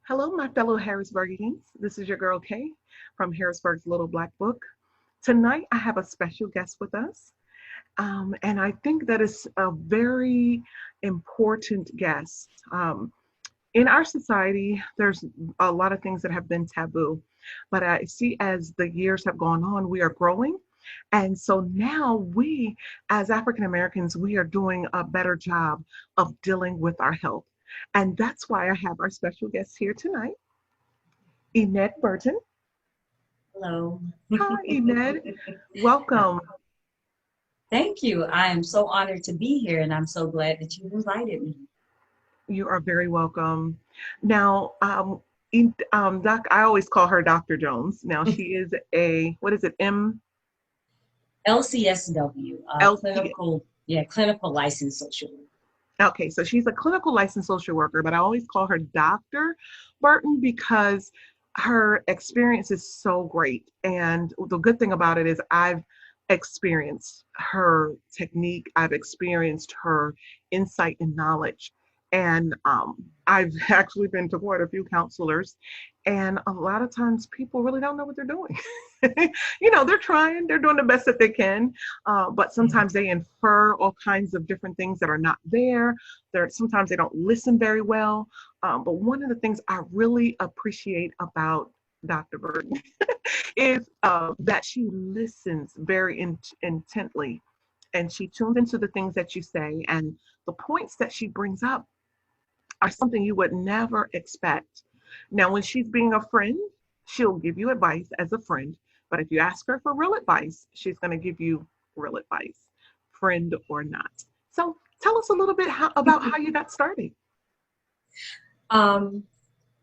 Hello, my fellow Harrisburgians. This is your girl Kay from Harrisburg's Little Black Book. Tonight, I have a special guest with us, and I think that is a very important guest. In our society, there's a lot of things that have been taboo, but I see as the years have gone on, we are growing. And so now we, as African Americans, we are doing a better job of dealing with our health. And that's why I have our special guest here tonight. Enid Burton. Hello. Hi, Enid. Welcome. Thank you. I am so honored to be here, and I'm so glad that you invited me. You are very welcome. Now, Doc, I always call her Dr. Jones. Now, she is a, what is it, LCSW, LC? clinical licensed social worker. Okay, so she's a clinical licensed social worker, but I always call her Dr. Burton because her experience is so great. And the good thing about it is I've experienced her technique, I've experienced her insight and knowledge. And I've actually been to quite a few counselors, and a lot of times people really don't know what they're doing. They're trying, they're doing the best that they can, but sometimes they infer all kinds of different things that are not there. Sometimes they don't listen very well. But one of the things I really appreciate about Dr. Burton is that she listens very intently, and she tunes into the things that you say, and the points that she brings up are something you would never expect. Now, when she's being a friend, she'll give you advice as a friend. But if you ask her for real advice, she's going to give you real advice, friend or not. So tell us a little bit about how you got started. Um,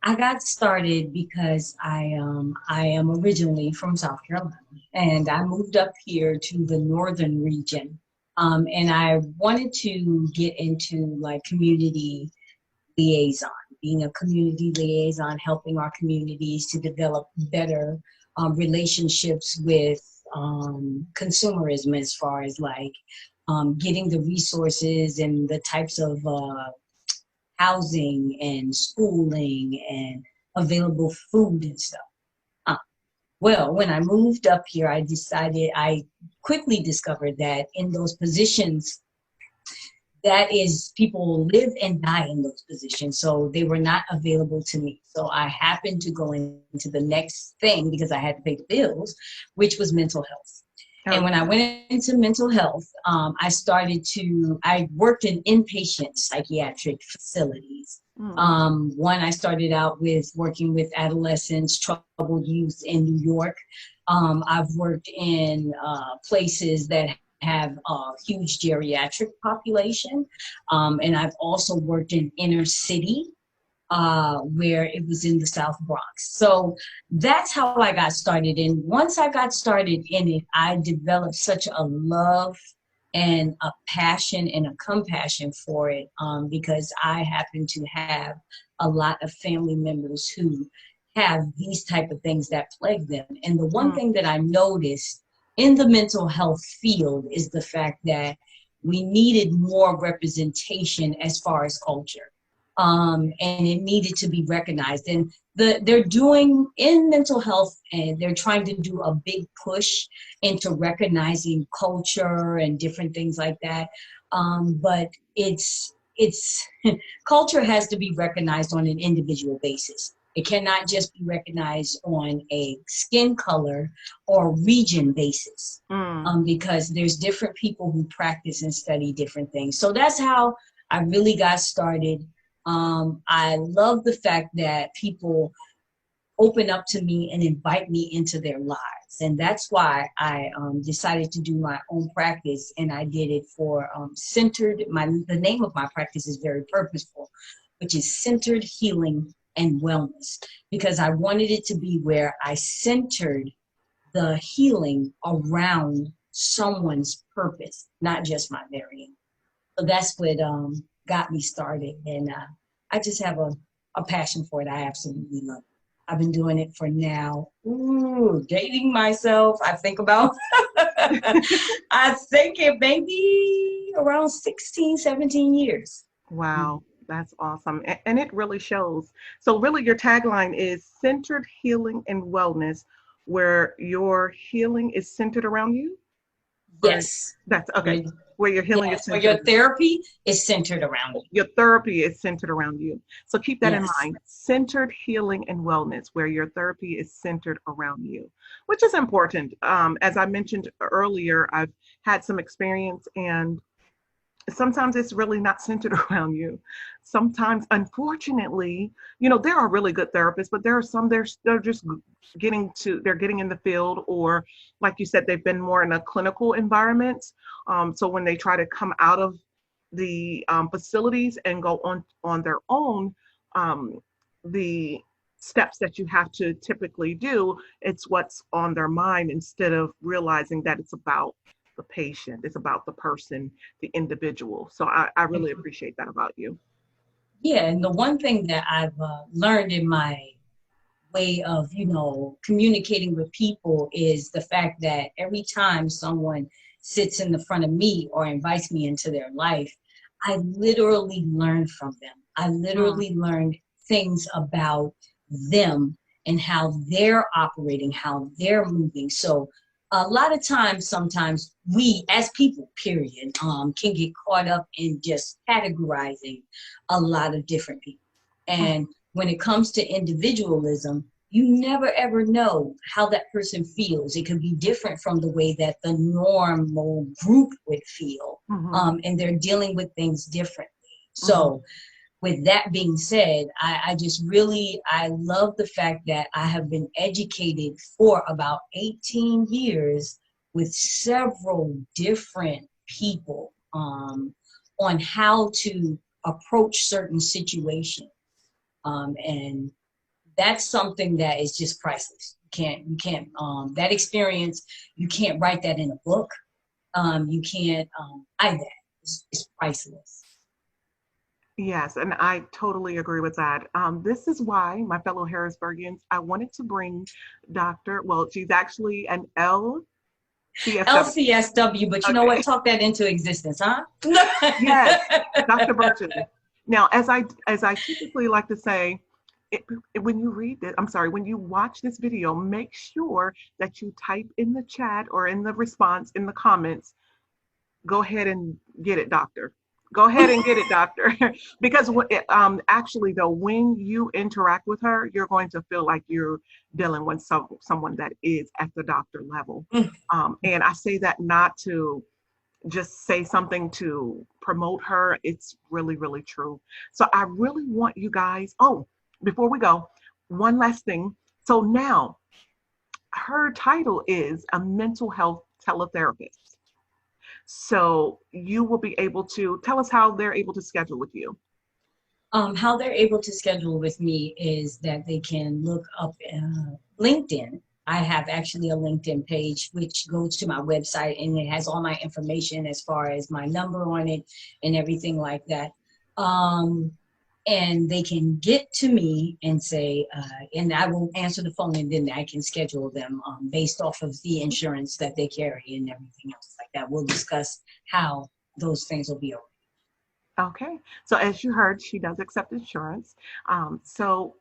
I got started because I am originally from South Carolina, and I moved up here to the northern region. And I wanted to get into like community liaison, being a community liaison, helping our communities to develop better relationships with consumerism as far as like getting the resources and the types of housing and schooling and available food and stuff. Uh, well, when I moved up here, I quickly discovered that in those positions, that is, people live and die in those positions. So they were not available to me. So I happened to go into the next thing because I had to pay the bills, which was mental health. And when I went into mental health, I worked in inpatient psychiatric facilities. One, I started out with working with adolescents, troubled youth in New York. I've worked in places that have a huge geriatric population. And I've also worked in inner city, where it was in the South Bronx. So that's how I got started. And once I got started in it, I developed such a love and a passion and a compassion for it, because I happen to have a lot of family members who have these type of things that plague them. And the one thing that I noticed in the mental health field is the fact that we needed more representation as far as culture. And it needed to be recognized. And they're doing in mental health, and they're trying to do a big push into recognizing culture and different things like that. But it's culture has to be recognized on an individual basis. It cannot just be recognized on a skin color or region basis, because there's different people who practice and study different things. So that's how I really got started. I love the fact that people open up to me and invite me into their lives. And that's why I decided to do my own practice, and I did it for the name of my practice is very purposeful, which is Centered Healing and Wellness, because I wanted it to be where I centered the healing around someone's purpose, not just my very own. So that's what got me started, and I just have a passion for it. I absolutely love it. I've been doing it for now, dating myself, I think about, I think it may be around 16, 17 years. Wow. That's awesome. And it really shows. So really your tagline is centered healing and wellness, where your healing is centered around you. Or Yes. that's okay. Where your healing is Yes, or centered your around therapy is centered around you. your therapy is centered around you. So keep that in Yes. mind. Centered healing and wellness, where your therapy is centered around you, which is important. As I mentioned earlier, I've had some experience, and sometimes it's really not centered around you. Sometimes, unfortunately, there are really good therapists, but there are some they're just they're getting in the field, or like you said, they've been more in a clinical environment. So when they try to come out of the facilities and go on their own, the steps that you have to typically do, it's what's on their mind, instead of realizing that it's about the patient, it's about the person, the individual. So I really appreciate that about you. Yeah, and the one thing that I've learned in my way of, communicating with people is the fact that every time someone sits in the front of me or invites me into their life, I literally learn from them. I Mm, literally learned things about them and how they're operating, how they're moving. So a lot of times, sometimes we as people, period, can get caught up in just categorizing a lot of different people. mm, And when it comes to individualism, you never ever know how that person feels. It could be different from the way that the normal group would feel. mhm, And they're dealing with things differently. mhm. So with that being said, I just really, I love the fact that I have been educated for about 18 years with several different people on how to approach certain situations. And that's something that is just priceless. You can't, that experience, you can't write that in a book. You can't hide that. It's priceless. Yes, and I totally agree with that. This is why, my fellow Harrisburgians, I wanted to bring she's actually an LCSW. LCSW, but you know what? Okay. Talk that into existence, huh? Yes, Dr. Burton. Now, as I typically like to say, when you when you watch this video, make sure that you type in the chat or in the response in the comments, go ahead and get it, doctor. Go ahead and get it, doctor. Because actually, though, when you interact with her, you're going to feel like you're dealing with someone that is at the doctor level. And I say that not to just say something to promote her. It's really, really true. So I really want you guys. Oh, before we go, one last thing. So now her title is a mental health teletherapist. So you will be able to tell us how they're able to schedule with you. How they're able to schedule with me is that they can look up LinkedIn. I have actually a LinkedIn page which goes to my website, and it has all my information as far as my number on it and everything like that. Um, and they can get to me and say, and I will answer the phone, and then I can schedule them based off of the insurance that they carry and everything else like that. We'll discuss how those things will be over. Okay. So as you heard, she does accept insurance. So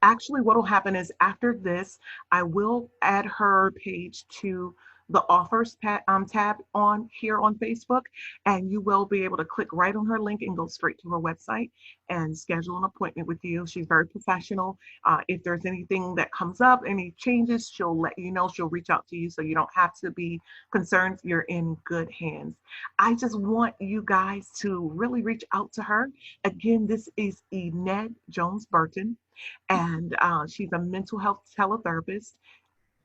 actually what will happen is after this, I will add her page to the offers tab on here on Facebook, and you will be able to click right on her link and go straight to her website and schedule an appointment with you. She's very professional. If there's anything that comes up, any changes, she'll let you know. She'll reach out to you, so you don't have to be concerned. You're in good hands. I just want you guys to really reach out to her. Again, this is Enid Jones Burton, and she's a mental health teletherapist.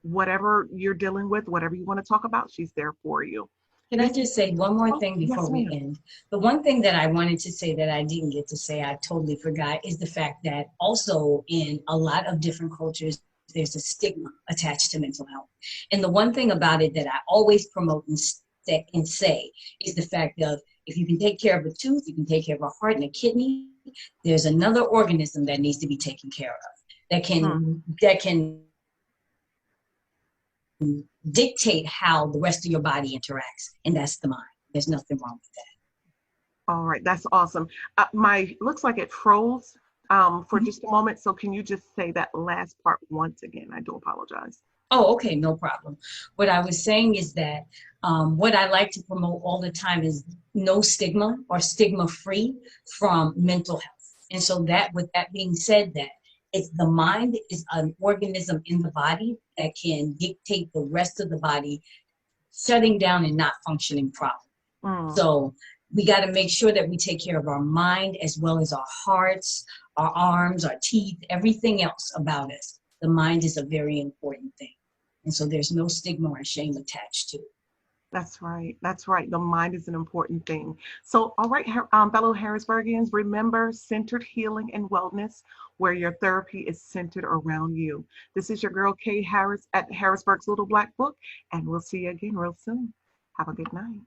Whatever you're dealing with, whatever you want to talk about, she's there for you. Can I This, just say one more oh, thing yes, before we ma'am. end? The one thing that I wanted to say that I didn't get to say, I totally forgot, is the fact that also in a lot of different cultures, there's a stigma attached to mental health. And the one thing about it that I always promote and say is the fact of, if you can take care of a tooth, you can take care of a heart and a kidney, there's another organism that needs to be taken care of Hmm. that can dictate how the rest of your body interacts, and that's the mind. There's nothing wrong with that. All right, that's awesome. My looks like it froze for Mhm. just a moment. So can you just say that last part once again? I do apologize. Oh, okay, no problem. What I was saying is that what I like to promote all the time is no stigma or stigma free from mental health. And so that, with that being said, that it's the mind is an organism in the body that can dictate the rest of the body shutting down and not functioning properly. Mm, So we got to make sure that we take care of our mind as well as our hearts, our arms, our teeth, everything else about us. The mind is a very important thing. And so there's no stigma or shame attached to it. that's right. That's right. The mind is an important thing. So, all right, fellow Harrisburgians, remember centered healing and wellness, where your therapy is centered around you. This is your girl Kay Harris at Harrisburg's Little Black Book, and we'll see you again real soon. Have a good night.